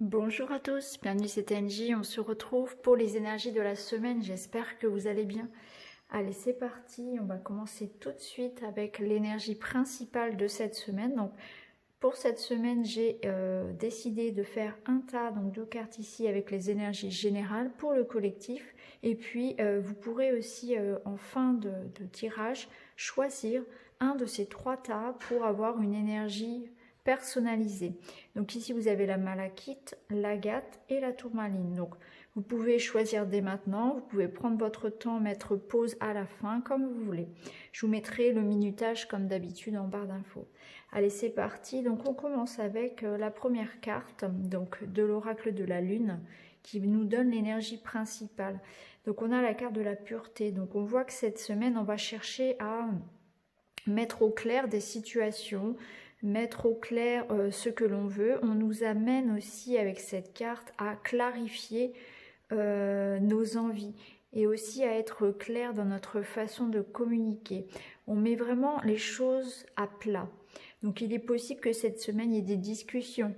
Bonjour à tous, bienvenue c'est TNJ, on se retrouve pour les énergies de la semaine, j'espère que vous allez bien. Allez c'est parti, on va commencer tout de suite avec l'énergie principale de cette semaine. Donc pour cette semaine j'ai décidé de faire un tas de cartes ici avec les énergies générales pour le collectif. Et puis vous pourrez aussi en fin de tirage choisir un de ces trois tas pour avoir une énergie personnalisée. Donc ici vous avez la malachite, l'agate et la tourmaline. Donc vous pouvez choisir dès maintenant, vous pouvez prendre votre temps, mettre pause à la fin comme vous voulez. Je vous mettrai le minutage comme d'habitude en barre d'infos. Allez c'est parti, donc on commence avec la première carte donc de l'oracle de la lune qui nous donne l'énergie principale. Donc on a la carte de la pureté, donc on voit que cette semaine on va chercher à mettre au clair des situations, mettre au clair ce que l'on veut. On nous amène aussi avec cette carte à clarifier nos envies et aussi à être clair dans notre façon de communiquer. On met vraiment les choses à plat. Donc il est possible que cette semaine il y ait des discussions.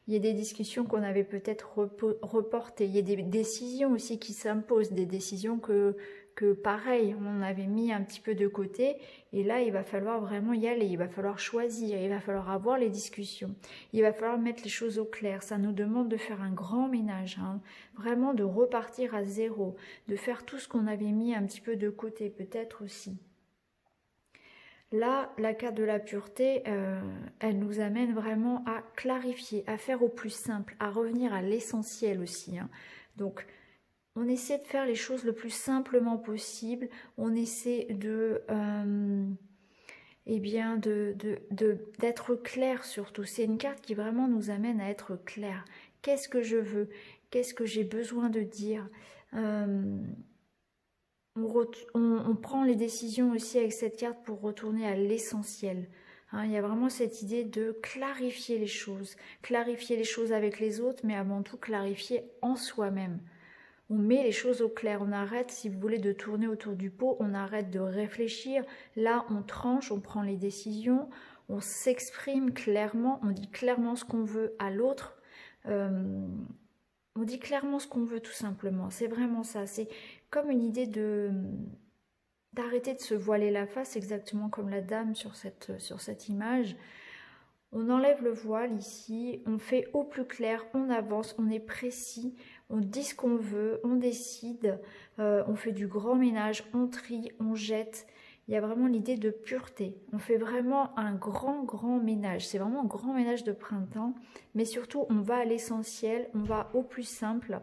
Il y a des discussions qu'on avait peut-être reportées. Il y a des décisions aussi qui s'imposent, des décisions que pareil, on avait mis un petit peu de côté. Et là, il va falloir vraiment y aller. Il va falloir choisir. Il va falloir avoir les discussions. Il va falloir mettre les choses au clair. Ça nous demande de faire un grand ménage. Vraiment de repartir à zéro. De faire tout ce qu'on avait mis un petit peu de côté peut-être aussi. Là, la carte de la pureté, elle nous amène vraiment à clarifier, à faire au plus simple, à revenir à l'essentiel aussi. Donc, on essaie de faire les choses le plus simplement possible. On essaie d'être clair surtout. C'est une carte qui vraiment nous amène à être clair. Qu'est-ce que je veux? Qu'est-ce que j'ai besoin de dire? On prend les décisions aussi avec cette carte pour retourner à l'essentiel. Il y a vraiment cette idée de clarifier les choses avec les autres, mais avant tout clarifier en soi-même. On met les choses au clair, on arrête, si vous voulez, de tourner autour du pot, on arrête de réfléchir. Là, on tranche, on prend les décisions, on s'exprime clairement, on dit clairement ce qu'on veut à l'autre. On dit clairement ce qu'on veut tout simplement, c'est vraiment ça. C'est comme une idée d'arrêter de se voiler la face, exactement comme la dame sur cette image. On enlève le voile ici, on fait au plus clair, on avance, on est précis, on dit ce qu'on veut, on décide, on fait du grand ménage, on trie, on jette. Il y a vraiment l'idée de pureté. On fait vraiment un grand ménage. C'est vraiment un grand ménage de printemps. Mais surtout, on va à l'essentiel, on va au plus simple.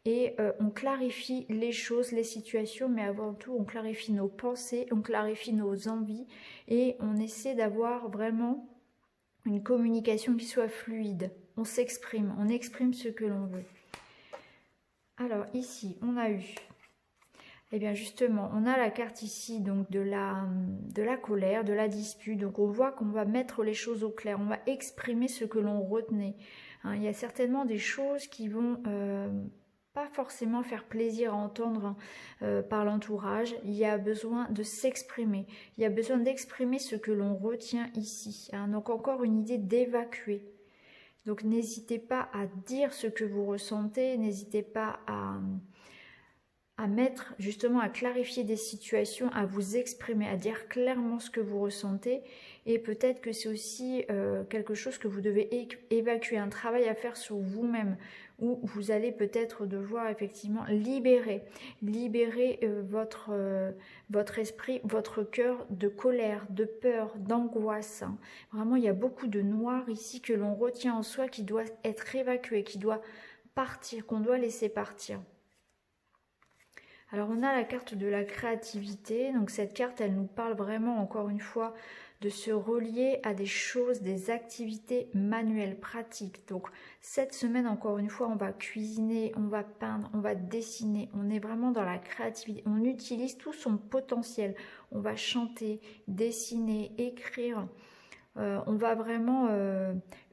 Et on clarifie les choses, les situations, mais avant tout, on clarifie nos pensées, on clarifie nos envies. Et on essaie d'avoir vraiment une communication qui soit fluide. On s'exprime, on exprime ce que l'on veut. Alors ici, on a eu... Eh bien justement, on a la carte ici donc de la colère, de la dispute. Donc on voit qu'on va mettre les choses au clair, on va exprimer ce que l'on retenait. Il y a certainement des choses qui vont pas forcément faire plaisir à entendre par l'entourage. Il y a besoin de s'exprimer. Il y a besoin d'exprimer ce que l'on retient ici. Donc encore une idée d'évacuer. Donc n'hésitez pas à dire ce que vous ressentez, n'hésitez pas à mettre justement, à clarifier des situations, à vous exprimer, à dire clairement ce que vous ressentez. Et peut-être que c'est aussi quelque chose que vous devez évacuer, un travail à faire sur vous-même, où vous allez peut-être devoir effectivement libérer votre esprit, votre cœur de colère, de peur, d'angoisse. Vraiment, il y a beaucoup de noir ici que l'on retient en soi, qui doit être évacué, qui doit partir, qu'on doit laisser partir. Alors on a la carte de la créativité, donc cette carte elle nous parle vraiment encore une fois de se relier à des choses, des activités manuelles, pratiques. Donc cette semaine encore une fois on va cuisiner, on va peindre, on va dessiner, on est vraiment dans la créativité, on utilise tout son potentiel, on va chanter, dessiner, écrire. On va vraiment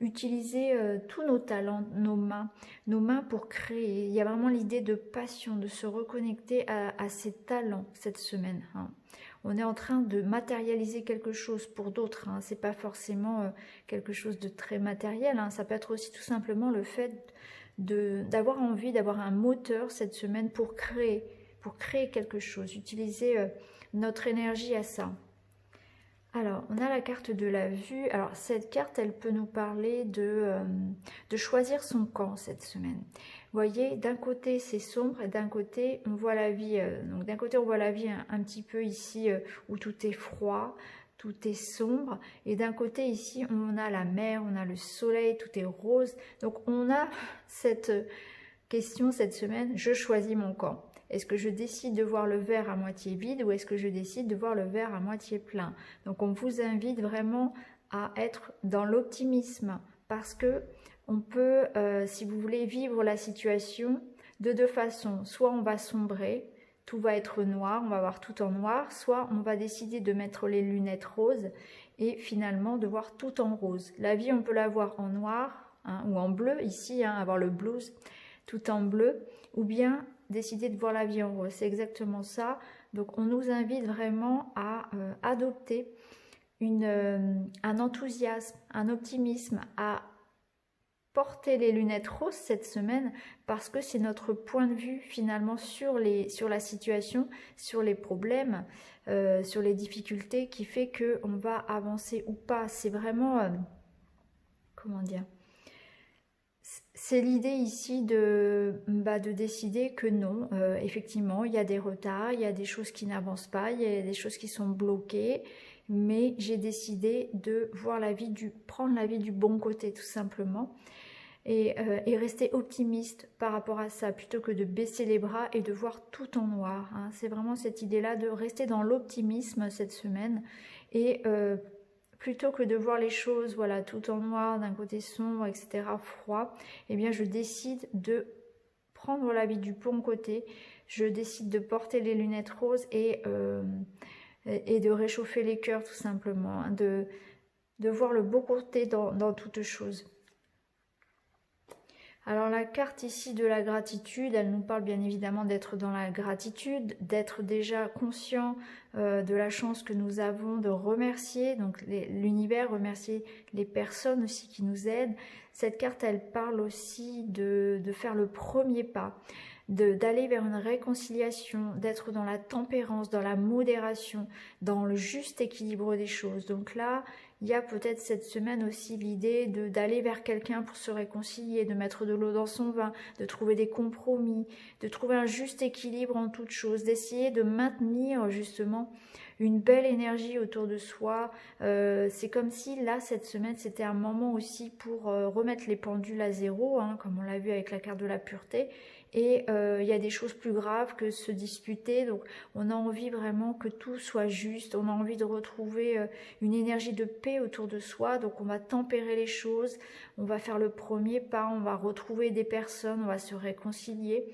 utiliser tous nos talents, nos mains pour créer. Il y a vraiment l'idée de passion, de se reconnecter à ses talents cette semaine. On est en train de matérialiser quelque chose pour d'autres. Hein. C'est pas forcément quelque chose de très matériel. Hein. Ça peut être aussi tout simplement le fait d'avoir envie, d'avoir un moteur cette semaine pour créer quelque chose. Utiliser notre énergie à ça. Alors, on a la carte de la vue. Alors, cette carte, elle peut nous parler de choisir son camp cette semaine. Vous voyez, d'un côté, c'est sombre et d'un côté, on voit la vie. Donc, d'un côté, on voit la vie un petit peu ici où tout est froid, tout est sombre. Et d'un côté, ici, on a la mer, on a le soleil, tout est rose. Donc, on a cette question cette semaine, je choisis mon camp. Est-ce que je décide de voir le verre à moitié vide ou est-ce que je décide de voir le verre à moitié plein? Donc on vous invite vraiment à être dans l'optimisme parce que on peut, si vous voulez, vivre la situation de deux façons. Soit on va sombrer, tout va être noir, on va voir tout en noir, soit on va décider de mettre les lunettes roses et finalement de voir tout en rose. La vie, on peut la voir en noir hein, ou en bleu, ici, hein, avoir le blues, tout en bleu, ou bien décider de voir la vie en rose. C'est exactement ça. Donc on nous invite vraiment à adopter un enthousiasme, un optimisme, à porter les lunettes roses cette semaine parce que c'est notre point de vue finalement sur la situation, sur les problèmes, sur les difficultés qui fait qu'on va avancer ou pas. C'est vraiment, comment dire, c'est l'idée ici de décider que non, effectivement, il y a des retards, il y a des choses qui n'avancent pas, il y a des choses qui sont bloquées, mais j'ai décidé de voir prendre la vie du bon côté tout simplement, et rester optimiste par rapport à ça, plutôt que de baisser les bras et de voir tout en noir. Hein. C'est vraiment cette idée-là de rester dans l'optimisme cette semaine, et plutôt que de voir les choses voilà, tout en noir, d'un côté sombre, etc., froid, eh bien je décide de prendre la vie du bon côté, je décide de porter les lunettes roses et de réchauffer les cœurs tout simplement, hein, de voir le beau côté dans toute chose. Alors la carte ici de la gratitude, elle nous parle bien évidemment d'être dans la gratitude, d'être déjà conscient de la chance que nous avons, de remercier donc l'univers, remercier les personnes aussi qui nous aident. Cette carte, elle parle aussi de faire le premier pas, d'aller vers une réconciliation, d'être dans la tempérance, dans la modération, dans le juste équilibre des choses. Donc là, il y a peut-être cette semaine aussi l'idée d'aller vers quelqu'un pour se réconcilier, de mettre de l'eau dans son vin, de trouver des compromis, de trouver un juste équilibre en toute chose, d'essayer de maintenir justement une belle énergie autour de soi. C'est comme si là, cette semaine, c'était un moment aussi pour remettre les pendules à zéro, hein, comme on l'a vu avec la carte de la pureté. Et il y a des choses plus graves que se disputer, donc on a envie vraiment que tout soit juste, on a envie de retrouver une énergie de paix autour de soi, donc on va tempérer les choses, on va faire le premier pas, on va retrouver des personnes, on va se réconcilier,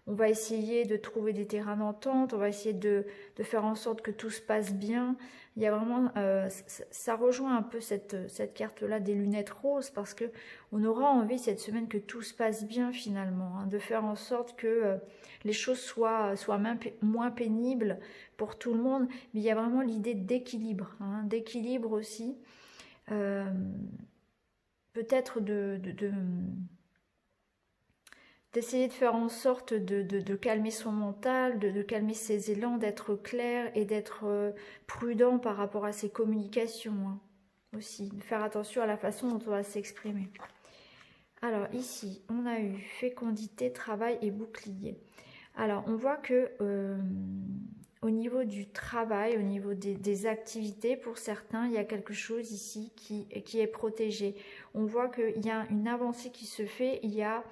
on va essayer de trouver des terrains d'entente, on va essayer de faire en sorte que tout se passe bien. Il y a vraiment, ça rejoint un peu cette carte-là des lunettes roses, parce que on aura envie cette semaine que tout se passe bien finalement, hein, de faire en sorte que les choses soient moins pénibles pour tout le monde. Mais il y a vraiment l'idée d'équilibre, hein, d'équilibre aussi, peut-être d'essayer de faire en sorte de calmer son mental, de calmer ses élans, d'être clair et d'être prudent par rapport à ses communications, hein, aussi, de faire attention à la façon dont on va s'exprimer. Alors ici, on a eu fécondité, travail et bouclier. Alors on voit que au niveau du travail, au niveau des activités, pour certains, il y a quelque chose ici qui est protégé. On voit qu'il y a une avancée qui se fait, il y a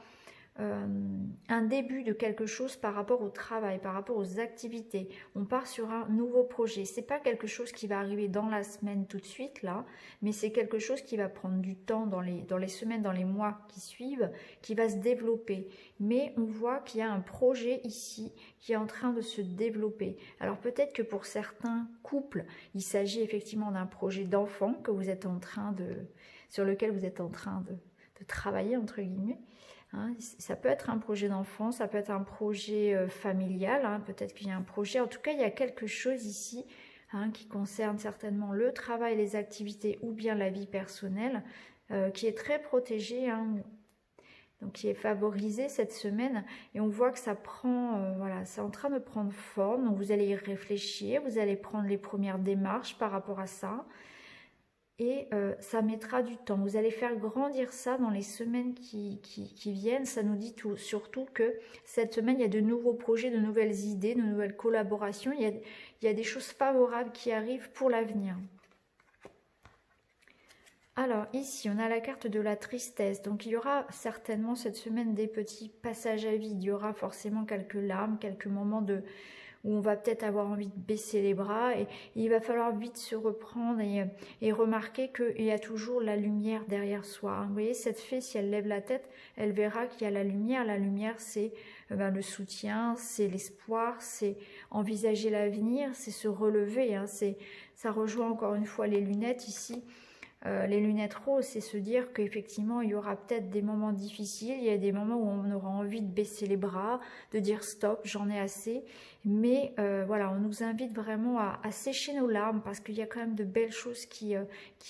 un début de quelque chose par rapport au travail, par rapport aux activités. On part sur un nouveau projet. C'est pas quelque chose qui va arriver dans la semaine tout de suite là, mais c'est quelque chose qui va prendre du temps dans les semaines, dans les mois qui suivent, qui va se développer. Mais on voit qu'il y a un projet ici qui est en train de se développer. Alors peut-être que pour certains couples, il s'agit effectivement d'un projet d'enfant que vous êtes en train sur lequel vous êtes en train de travailler entre guillemets. Hein, ça peut être un projet d'enfant, ça peut être un projet familial, hein, peut-être qu'il y a un projet. En tout cas, il y a quelque chose ici hein, qui concerne certainement le travail, les activités ou bien la vie personnelle, qui est très protégée, hein, donc qui est favorisée cette semaine, et on voit que ça prend, voilà, c'est en train de prendre forme, donc vous allez y réfléchir, vous allez prendre les premières démarches par rapport à ça, et ça mettra du temps. Vous allez faire grandir ça dans les semaines qui viennent. Ça nous dit surtout que cette semaine, il y a de nouveaux projets, de nouvelles idées, de nouvelles collaborations. Il y a des choses favorables qui arrivent pour l'avenir. Alors ici, on a la carte de la tristesse. Donc il y aura certainement cette semaine des petits passages à vide. Il y aura forcément quelques larmes, quelques moments où on va peut-être avoir envie de baisser les bras, et il va falloir vite se reprendre et remarquer qu'il y a toujours la lumière derrière soi. Vous voyez, cette fée, si elle lève la tête, elle verra qu'il y a la lumière. La lumière, c'est le soutien, c'est l'espoir, c'est envisager l'avenir, c'est se relever, hein, ça rejoint encore une fois les lunettes ici. Les lunettes roses, c'est se dire qu'effectivement, il y aura peut-être des moments difficiles, il y a des moments où on aura envie de baisser les bras, de dire stop, j'en ai assez. Mais voilà, on nous invite vraiment à sécher nos larmes, parce qu'il y a quand même de belles choses qui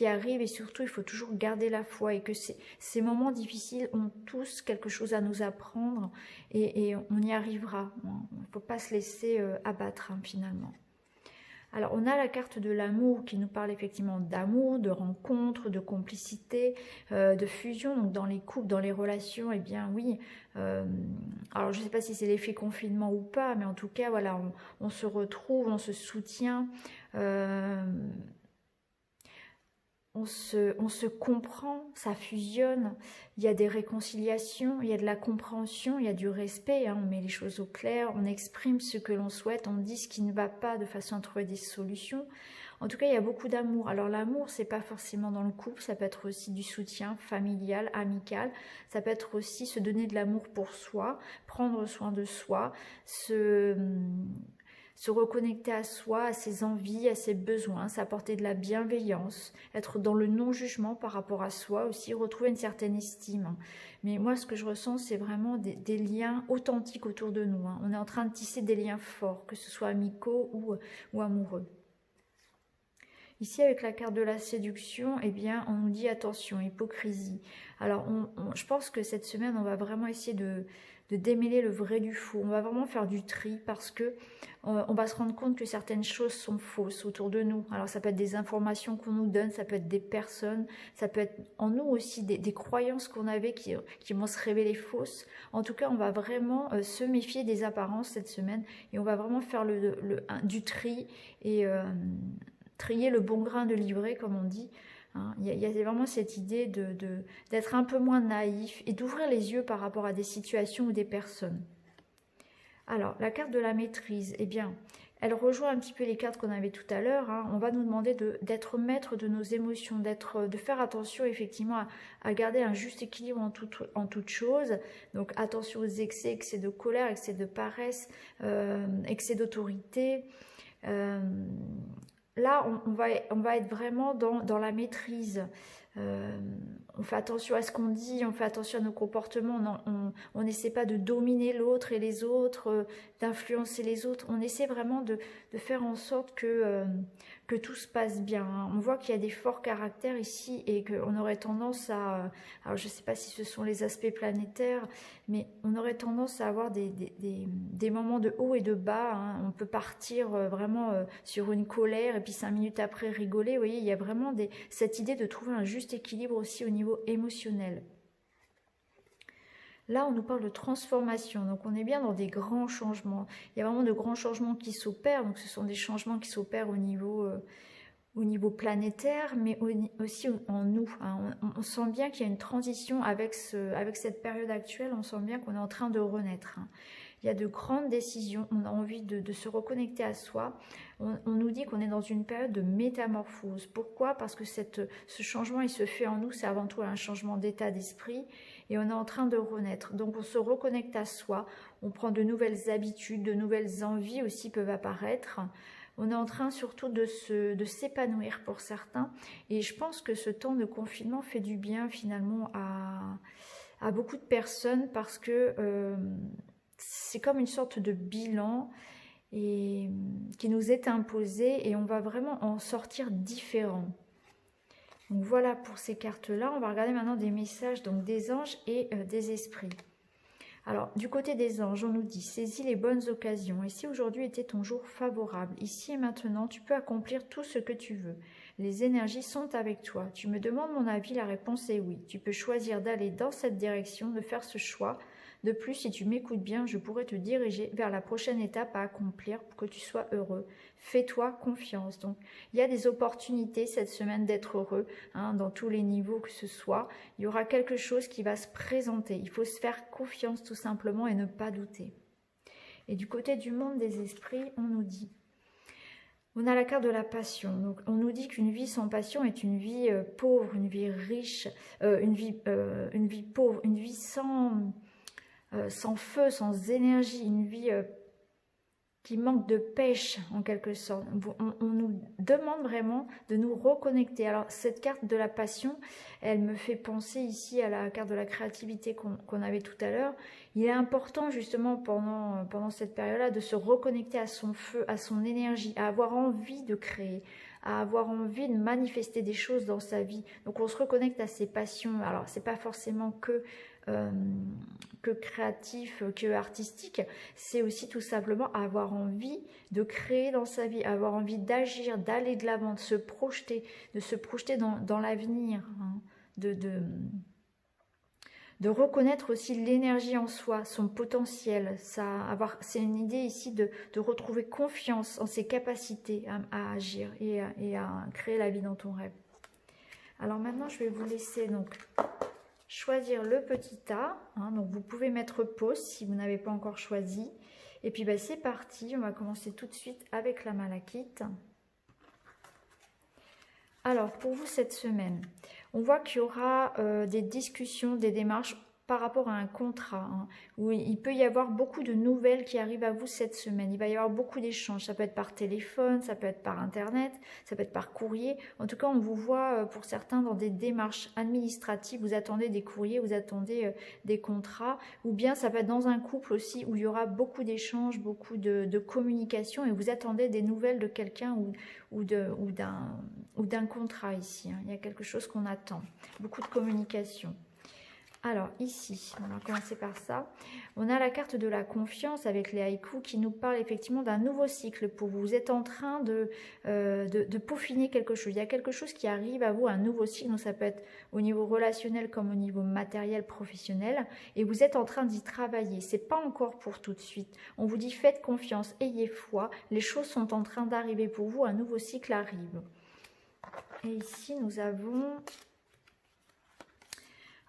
arrivent, et surtout, il faut toujours garder la foi, et que ces moments difficiles ont tous quelque chose à nous apprendre, et on y arrivera. Il ne faut pas se laisser abattre, hein, finalement. Alors, on a la carte de l'amour qui nous parle effectivement d'amour, de rencontre, de complicité, de fusion. Donc, dans les couples, dans les relations, eh bien oui. Alors, je ne sais pas si c'est l'effet confinement ou pas, mais en tout cas, voilà, on se retrouve, on se soutient. On se comprend, ça fusionne, il y a des réconciliations, il y a de la compréhension, il y a du respect, hein, on met les choses au clair, on exprime ce que l'on souhaite, on dit ce qui ne va pas de façon à trouver des solutions. En tout cas, il y a beaucoup d'amour. Alors l'amour, c'est pas forcément dans le couple, ça peut être aussi du soutien familial, amical, ça peut être aussi se donner de l'amour pour soi, prendre soin de soi, se reconnecter à soi, à ses envies, à ses besoins, s'apporter de la bienveillance, être dans le non-jugement par rapport à soi aussi, retrouver une certaine estime. Mais moi, ce que je ressens, c'est vraiment des liens authentiques autour de nous, hein. On est en train de tisser des liens forts, que ce soit amicaux ou amoureux. Ici, avec la carte de la séduction, eh bien, on nous dit attention, hypocrisie. Alors, je pense que cette semaine, on va vraiment essayer de démêler le vrai du faux. On va vraiment faire du tri, parce que on va se rendre compte que certaines choses sont fausses autour de nous. Alors ça peut être des informations qu'on nous donne, ça peut être des personnes, ça peut être en nous aussi des croyances qu'on avait qui vont se révéler fausses. En tout cas, on va vraiment se méfier des apparences cette semaine, et on va vraiment faire du tri, et trier le bon grain de livret, comme on dit. Il y a vraiment cette idée d'être un peu moins naïf et d'ouvrir les yeux par rapport à des situations ou des personnes. Alors, la carte de la maîtrise, eh bien, elle rejoint un petit peu les cartes qu'on avait tout à l'heure. On va nous demander d'être maître de nos émotions, de faire attention effectivement à garder un juste équilibre en toute chose. Donc, attention aux excès de colère, excès de paresse, excès d'autorité. Là, on va être vraiment dans la maîtrise. On fait attention à ce qu'on dit, on fait attention à nos comportements, on n'essaie pas de dominer l'autre et les autres, d'influencer les autres. On essaie vraiment de faire en sorte que tout se passe bien. On voit qu'il y a des forts caractères ici, et qu'on aurait tendance à... Alors je ne sais pas si ce sont les aspects planétaires, mais on aurait tendance à avoir des moments de haut et de bas. On peut partir vraiment sur une colère, et puis 5 minutes après rigoler. Vous voyez, il y a vraiment cette idée de trouver un juste équilibre aussi au niveau émotionnel. Là, on nous parle de transformation, donc on est bien dans des grands changements. Il y a vraiment de grands changements qui s'opèrent, donc ce sont des changements qui s'opèrent au niveau planétaire, mais aussi en nous. On sent bien qu'il y a une transition avec cette période actuelle, on sent bien qu'on est en train de renaître. Il y a de grandes décisions, on a envie de se reconnecter à soi. On nous dit qu'on est dans une période de métamorphose. Pourquoi? Parce que ce changement, il se fait en nous, c'est avant tout un changement d'état d'esprit, et on est en train de renaître. Donc on se reconnecte à soi, on prend de nouvelles habitudes, de nouvelles envies aussi peuvent apparaître. On est en train surtout de s'épanouir pour certains, et je pense que ce temps de confinement fait du bien finalement à beaucoup de personnes, parce que c'est comme une sorte de bilan, et qui nous est imposé, et on va vraiment en sortir différent. Donc voilà pour ces cartes-là. On va regarder maintenant des messages donc des anges et des esprits. Alors, du côté des anges, on nous dit, saisis les bonnes occasions. Et si aujourd'hui était ton jour favorable, ici et maintenant, tu peux accomplir tout ce que tu veux. Les énergies sont avec toi. Tu me demandes mon avis, la réponse est oui. Tu peux choisir d'aller dans cette direction, de faire ce choix. De plus, si tu m'écoutes bien, je pourrais te diriger vers la prochaine étape à accomplir pour que tu sois heureux. Fais-toi confiance. Donc, il y a des opportunités cette semaine d'être heureux, dans tous les niveaux que ce soit. Il y aura quelque chose qui va se présenter. Il faut se faire confiance tout simplement et ne pas douter. Et du côté du monde des esprits, on nous dit, on a la carte de la passion. Donc, on nous dit qu'une vie sans passion est une vie pauvre, une vie riche, une vie pauvre, une vie sans feu, sans énergie, une vie qui manque de pêche en quelque sorte. On nous demande vraiment de nous reconnecter. Alors cette carte de la passion, elle me fait penser ici à la carte de la créativité qu'on avait tout à l'heure. Il est important justement pendant cette période-là de se reconnecter à son feu, à son énergie, à avoir envie de créer, à avoir envie de manifester des choses dans sa vie. Donc on se reconnecte à ses passions. Alors c'est pas forcément que créatif, que artistique, c'est aussi tout simplement avoir envie de créer dans sa vie, avoir envie d'agir, d'aller de l'avant, de se projeter dans l'avenir, de reconnaître aussi l'énergie en soi, son potentiel. C'est une idée ici de retrouver confiance en ses capacités à agir et à créer la vie dont on rêve. Alors maintenant, je vais vous laisser donc choisir le petit A, donc vous pouvez mettre pause si vous n'avez pas encore choisi. Et puis c'est parti, on va commencer tout de suite avec la malachite. Alors pour vous cette semaine, on voit qu'il y aura des discussions, des démarches par rapport à un contrat, où il peut y avoir beaucoup de nouvelles qui arrivent à vous cette semaine. Il va y avoir beaucoup d'échanges, ça peut être par téléphone, ça peut être par internet, ça peut être par courrier. En tout cas, on vous voit pour certains dans des démarches administratives, vous attendez des courriers, vous attendez des contrats, ou bien ça peut être dans un couple aussi où il y aura beaucoup d'échanges, beaucoup de communication, et vous attendez des nouvelles de quelqu'un ou d'un contrat ici. Il y a quelque chose qu'on attend, beaucoup de communication. Alors ici, on va commencer par ça. On a la carte de la confiance avec les haïkus qui nous parle effectivement d'un nouveau cycle pour vous. Vous êtes en train de peaufiner quelque chose. Il y a quelque chose qui arrive à vous, un nouveau cycle. Donc ça peut être au niveau relationnel comme au niveau matériel, professionnel. Et vous êtes en train d'y travailler. C'est pas encore pour tout de suite. On vous dit faites confiance, ayez foi. Les choses sont en train d'arriver pour vous. Un nouveau cycle arrive. Et ici, nous avons...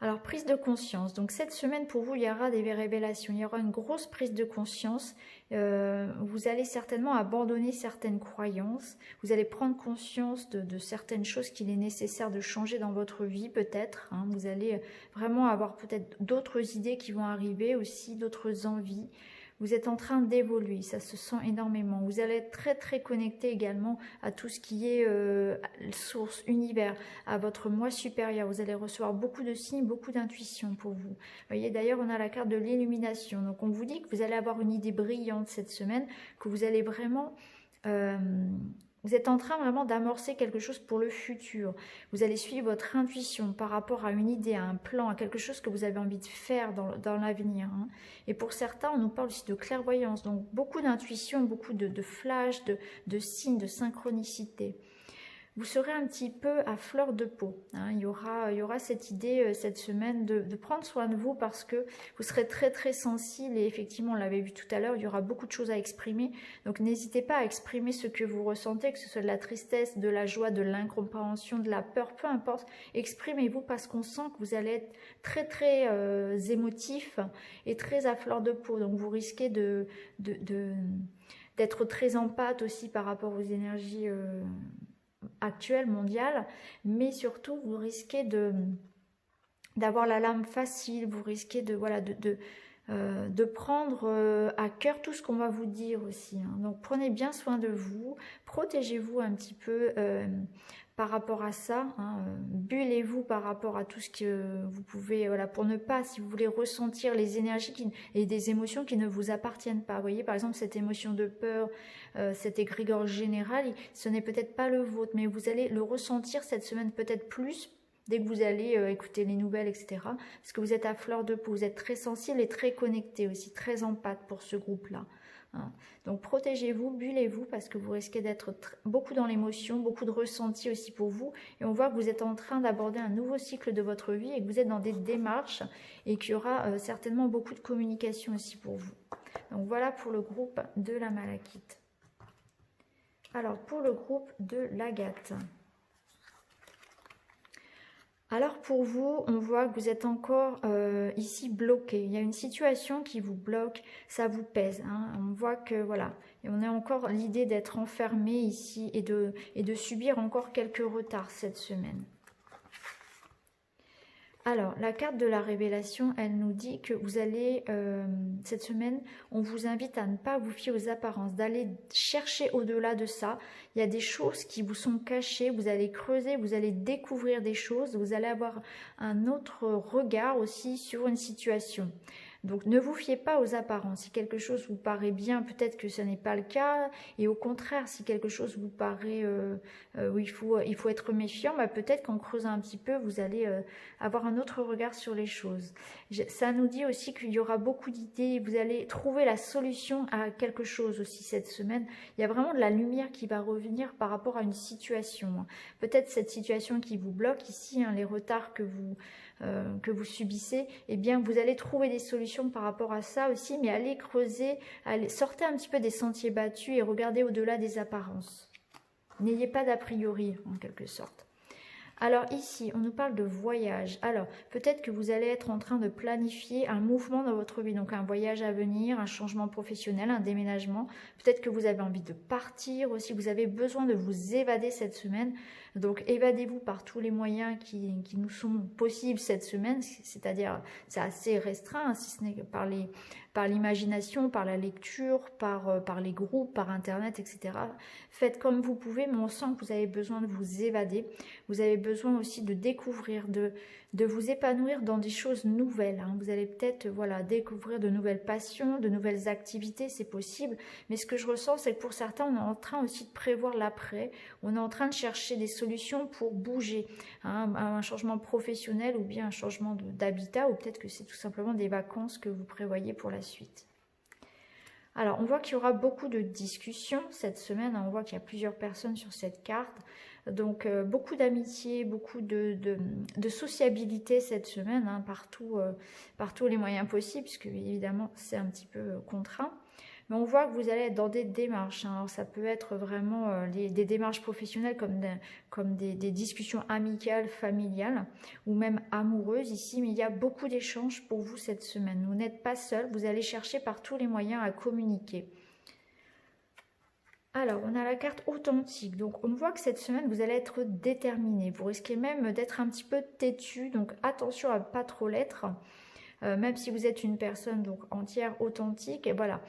Alors, prise de conscience. Donc, cette semaine, pour vous, il y aura des révélations. Il y aura une grosse prise de conscience. Vous allez certainement abandonner certaines croyances. Vous allez prendre conscience de certaines choses qu'il est nécessaire de changer dans votre vie, peut-être. Vous allez vraiment avoir peut-être d'autres idées qui vont arriver aussi, d'autres envies. Vous êtes en train d'évoluer, ça se sent énormément. Vous allez être très très connecté également à tout ce qui est source, univers, à votre moi supérieur. Vous allez recevoir beaucoup de signes, beaucoup d'intuition pour vous. Vous voyez, d'ailleurs, on a la carte de l'illumination. Donc, on vous dit que vous allez avoir une idée brillante cette semaine, que vous allez vraiment... vous êtes en train vraiment d'amorcer quelque chose pour le futur. Vous allez suivre votre intuition par rapport à une idée, à un plan, à quelque chose que vous avez envie de faire dans l'avenir. Et pour certains, on nous parle aussi de clairvoyance. Donc beaucoup d'intuition, beaucoup de flash, de signes, de synchronicité. Vous serez un petit peu à fleur de peau. Il y aura cette idée cette semaine de prendre soin de vous parce que vous serez très très sensible et effectivement on l'avait vu tout à l'heure, il y aura beaucoup de choses à exprimer. Donc n'hésitez pas à exprimer ce que vous ressentez, que ce soit de la tristesse, de la joie, de l'incompréhension, de la peur, peu importe. Exprimez-vous parce qu'on sent que vous allez être très très émotif et très à fleur de peau. Donc vous risquez d'être très empathe aussi par rapport aux énergies actuelle, mondiale, mais surtout vous risquez d'avoir la lame facile, vous risquez de prendre à cœur tout ce qu'on va vous dire aussi. Donc prenez bien soin de vous, protégez-vous un petit peu par rapport à ça, hein, bullez-vous par rapport à tout ce que vous pouvez, voilà, pour ne pas, si vous voulez ressentir les énergies et des émotions qui ne vous appartiennent pas. Vous voyez, par exemple, cette émotion de peur, cet égrégore général, ce n'est peut-être pas le vôtre, mais vous allez le ressentir cette semaine peut-être plus, dès que vous allez écouter les nouvelles, etc. Parce que vous êtes à fleur de peau, vous êtes très sensible et très connecté aussi, très empathe pour ce groupe-là. Hein. Donc protégez-vous, bullez-vous, parce que vous risquez d'être beaucoup dans l'émotion, beaucoup de ressenti aussi pour vous. Et on voit que vous êtes en train d'aborder un nouveau cycle de votre vie et que vous êtes dans des démarches et qu'il y aura certainement beaucoup de communication aussi pour vous. Donc voilà pour le groupe de la Malachite. Alors pour le groupe de l'Agate. Alors pour vous, on voit que vous êtes encore ici bloqué. Il y a une situation qui vous bloque, ça vous pèse. Hein. On voit que voilà, et on a encore l'idée d'être enfermé ici et de subir encore quelques retards cette semaine. Alors, la carte de la révélation, elle nous dit que vous allez, cette semaine, on vous invite à ne pas vous fier aux apparences, d'aller chercher au-delà de ça. Il y a des choses qui vous sont cachées, vous allez creuser, vous allez découvrir des choses, vous allez avoir un autre regard aussi sur une situation. Donc ne vous fiez pas aux apparences. Si quelque chose vous paraît bien, peut-être que ce n'est pas le cas. Et au contraire, si quelque chose vous paraît où il faut être méfiant, bah, peut-être qu'en creusant un petit peu, vous allez avoir un autre regard sur les choses. Ça nous dit aussi qu'il y aura beaucoup d'idées. Vous allez trouver la solution à quelque chose aussi cette semaine. Il y a vraiment de la lumière qui va revenir par rapport à une situation. Peut-être cette situation qui vous bloque ici, hein, les retards que vous subissez, eh bien vous allez trouver des solutions par rapport à ça aussi, mais allez creuser, sortez un petit peu des sentiers battus et regardez au-delà des apparences. N'ayez pas d'a priori en quelque sorte. Alors ici, on nous parle de voyage. Alors, peut-être que vous allez être en train de planifier un mouvement dans votre vie, donc un voyage à venir, un changement professionnel, un déménagement. Peut-être que vous avez envie de partir aussi, vous avez besoin de vous évader cette semaine. Donc, évadez-vous par tous les moyens qui nous sont possibles cette semaine, c'est-à-dire, c'est assez restreint, si ce n'est par l'imagination, par la lecture, par les groupes, par Internet, etc. Faites comme vous pouvez, mais on sent que vous avez besoin de vous évader. Vous avez besoin aussi de découvrir, de vous épanouir dans des choses nouvelles. Hein. Vous allez peut-être découvrir de nouvelles passions, de nouvelles activités, c'est possible. Mais ce que je ressens, c'est que pour certains, on est en train aussi de prévoir l'après. On est en train de chercher des solutions pour bouger. Hein, un changement professionnel ou bien un changement d'habitat, ou peut-être que c'est tout simplement des vacances que vous prévoyez pour la suite. Alors, on voit qu'il y aura beaucoup de discussions cette semaine. On voit qu'il y a plusieurs personnes sur cette carte. Donc, beaucoup d'amitié, beaucoup de sociabilité cette semaine, hein, par tous les moyens possibles, puisque évidemment, c'est un petit peu contraint. Mais on voit que vous allez être dans des démarches. Hein. Alors, ça peut être vraiment des démarches professionnelles comme des discussions amicales, familiales ou même amoureuses ici. Mais il y a beaucoup d'échanges pour vous cette semaine. Vous n'êtes pas seul. Vous allez chercher par tous les moyens à communiquer. Alors, on a la carte authentique. Donc, on voit que cette semaine, vous allez être déterminé. Vous risquez même d'être un petit peu têtu. Donc, attention à ne pas trop l'être. Même si vous êtes une personne donc entière, authentique. Et voilà.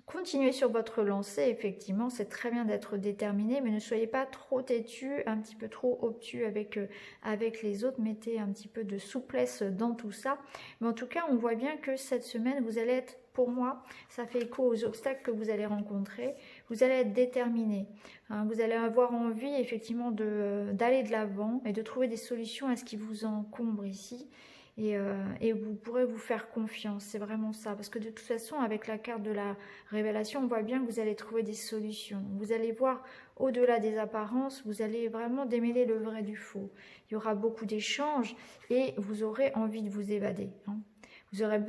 Continuez sur votre lancée, effectivement, c'est très bien d'être déterminé, mais ne soyez pas trop têtu, un petit peu trop obtus avec les autres. Mettez un petit peu de souplesse dans tout ça. Mais en tout cas, on voit bien que cette semaine, vous allez être, pour moi, ça fait écho aux obstacles que vous allez rencontrer. Vous allez être déterminé. Hein, vous allez avoir envie, effectivement, d'aller de l'avant et de trouver des solutions à ce qui vous encombre ici. Et vous pourrez vous faire confiance, c'est vraiment ça. Parce que de toute façon, avec la carte de la révélation, on voit bien que vous allez trouver des solutions. Vous allez voir au-delà des apparences, vous allez vraiment démêler le vrai du faux. Il y aura beaucoup d'échanges et vous aurez envie de vous évader. Hein. Vous aurez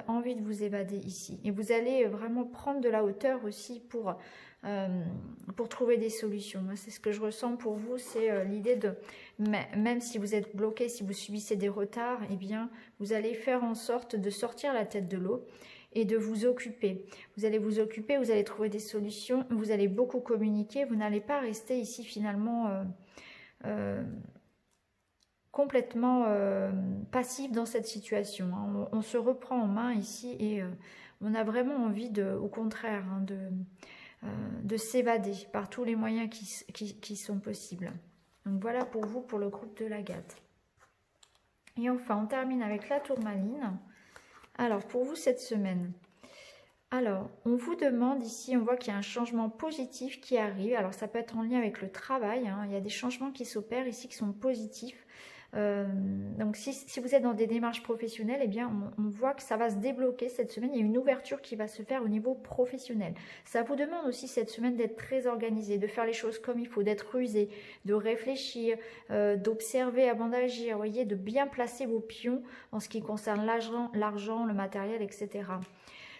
envie de vous évader ici. Et vous allez vraiment prendre de la hauteur aussi pour trouver des solutions. Moi, c'est ce que je ressens pour vous, c'est l'idée de, même si vous êtes bloqué, si vous subissez des retards, eh bien, vous allez faire en sorte de sortir la tête de l'eau et de vous occuper. Vous allez vous occuper, vous allez trouver des solutions, vous allez beaucoup communiquer, vous n'allez pas rester ici finalement complètement passif dans cette situation. Hein. On se reprend en main ici et on a vraiment envie, au contraire, hein, de s'évader par tous les moyens qui sont possibles. Donc voilà pour vous, pour le groupe de l'Agate. Et enfin, on termine avec la tourmaline. Alors, pour vous cette semaine, alors, on vous demande ici, on voit qu'il y a un changement positif qui arrive. Alors, ça peut être en lien avec le travail. Hein. Il y a des changements qui s'opèrent ici qui sont positifs. Donc, si vous êtes dans des démarches professionnelles, eh bien, on voit que ça va se débloquer cette semaine. Il y a une ouverture qui va se faire au niveau professionnel. Ça vous demande aussi cette semaine d'être très organisé, de faire les choses comme il faut, d'être rusé, de réfléchir, d'observer avant d'agir, vous voyez, de bien placer vos pions en ce qui concerne l'argent, le matériel, etc.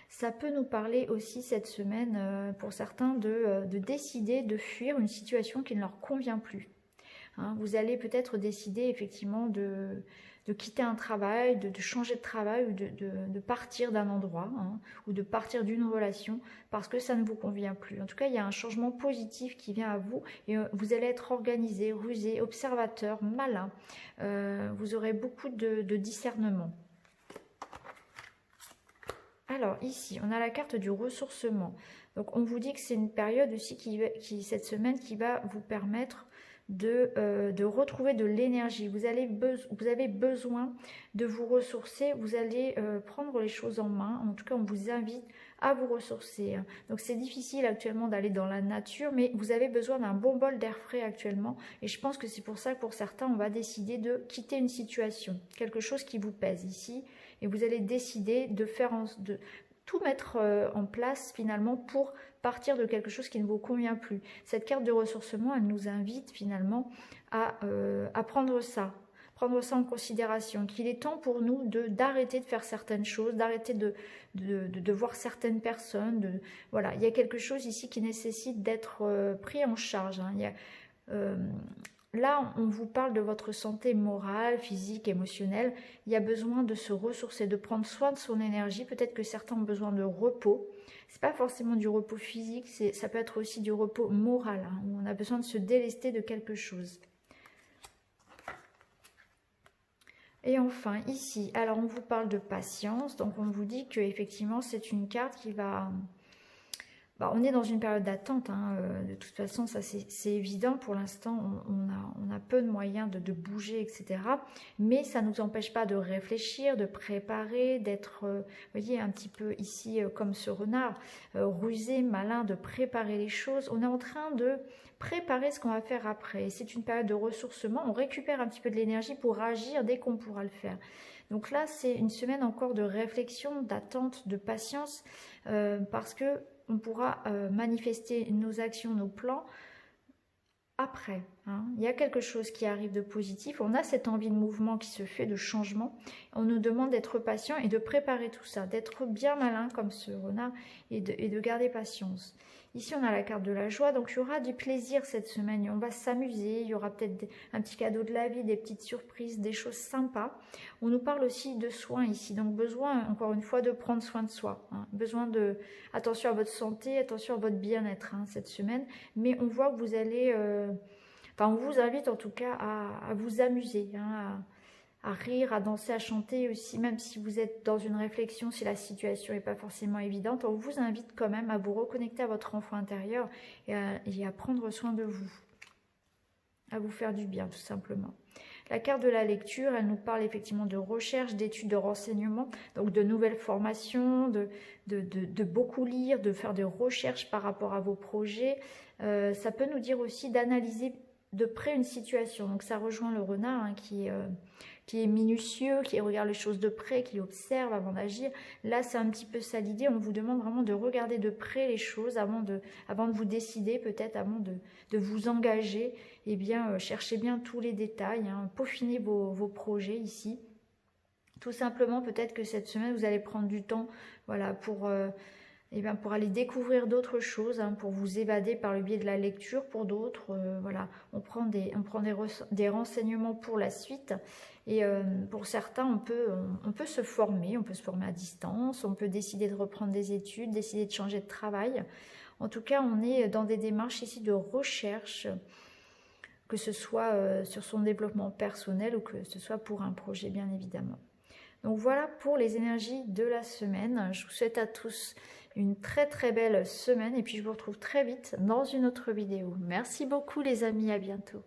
Ça peut nous parler aussi cette semaine, pour certains, de décider de fuir une situation qui ne leur convient plus. Hein, vous allez peut-être décider effectivement de quitter un travail, de changer de travail ou de partir d'un endroit, hein, ou de partir d'une relation parce que ça ne vous convient plus. En tout cas, il y a un changement positif qui vient à vous et vous allez être organisé, rusé, observateur, malin. Vous aurez beaucoup de discernement. Alors ici, on a la carte du ressourcement. Donc on vous dit que c'est une période aussi cette semaine qui va vous permettre de retrouver de l'énergie. Vous avez besoin de vous ressourcer, vous allez prendre les choses en main. En tout cas, on vous invite à vous ressourcer. Donc c'est difficile actuellement d'aller dans la nature, mais vous avez besoin d'un bon bol d'air frais actuellement. Et je pense que c'est pour ça que pour certains, on va décider de quitter une situation, quelque chose qui vous pèse ici. Et vous allez décider de tout mettre en place finalement pour partir de quelque chose qui ne vous convient plus. Cette carte de ressourcement, elle nous invite finalement à prendre ça en considération, qu'il est temps pour nous d'arrêter de faire certaines choses, d'arrêter de voir certaines personnes. Voilà, il y a quelque chose ici qui nécessite d'être pris en charge. Hein. Là, on vous parle de votre santé morale, physique, émotionnelle. Il y a besoin de se ressourcer, de prendre soin de son énergie. Peut-être que certains ont besoin de repos. Ce n'est pas forcément du repos physique, ça peut être aussi du repos moral, hein, où on a besoin de se délester de quelque chose. Et enfin, ici, alors on vous parle de patience. Donc, on vous dit qu'effectivement, c'est une carte qui va... on est dans une période d'attente, hein, de toute façon, ça c'est évident. Pour l'instant, on a peu de moyens de bouger, etc. Mais ça ne nous empêche pas de réfléchir, de préparer, d'être, vous voyez, un petit peu ici comme ce renard, rusé, malin, de préparer les choses. On est en train de préparer ce qu'on va faire après. C'est une période de ressourcement, on récupère un petit peu de l'énergie pour agir dès qu'on pourra le faire. Donc là, c'est une semaine encore de réflexion, d'attente, de patience, parce que on pourra manifester nos actions, nos plans après. Hein. Il y a quelque chose qui arrive de positif. On a cette envie de mouvement qui se fait, de changement. On nous demande d'être patient et de préparer tout ça, d'être bien malin comme ce renard et de garder patience. Ici, on a la carte de la joie, donc il y aura du plaisir cette semaine. On va s'amuser, il y aura peut-être un petit cadeau de la vie, des petites surprises, des choses sympas. On nous parle aussi de soins ici, donc besoin, encore une fois, de prendre soin de soi. Hein. Besoin de... Attention à votre santé, attention à votre bien-être hein, cette semaine. Mais on voit que vous allez... Enfin, on vous invite en tout cas à vous amuser, hein, à rire, à danser, à chanter aussi, même si vous êtes dans une réflexion, si la situation n'est pas forcément évidente, on vous invite quand même à vous reconnecter à votre enfant intérieur et à prendre soin de vous, à vous faire du bien tout simplement. La carte de la lecture, elle nous parle effectivement de recherche, d'études, de renseignements, donc de nouvelles formations, de beaucoup lire, de faire des recherches par rapport à vos projets. Ça peut nous dire aussi d'analyser de près une situation. Donc ça rejoint le renard hein, qui est minutieux, qui regarde les choses de près, qui observe avant d'agir. Là, c'est un petit peu ça l'idée. On vous demande vraiment de regarder de près les choses avant de vous décider, peut-être avant de vous engager. Eh bien, cherchez bien tous les détails, hein, peaufinez vos projets ici. Tout simplement, peut-être que cette semaine, vous allez prendre du temps voilà, pour aller découvrir d'autres choses, hein, pour vous évader par le biais de la lecture. Pour d'autres, voilà, on prend des renseignements pour la suite. Et pour certains, on peut se former à distance, on peut décider de reprendre des études, décider de changer de travail. En tout cas, on est dans des démarches ici de recherche, que ce soit sur son développement personnel ou que ce soit pour un projet, bien évidemment. Donc voilà pour les énergies de la semaine. Je vous souhaite à tous une très très belle semaine et puis je vous retrouve très vite dans une autre vidéo. Merci beaucoup les amis, à bientôt.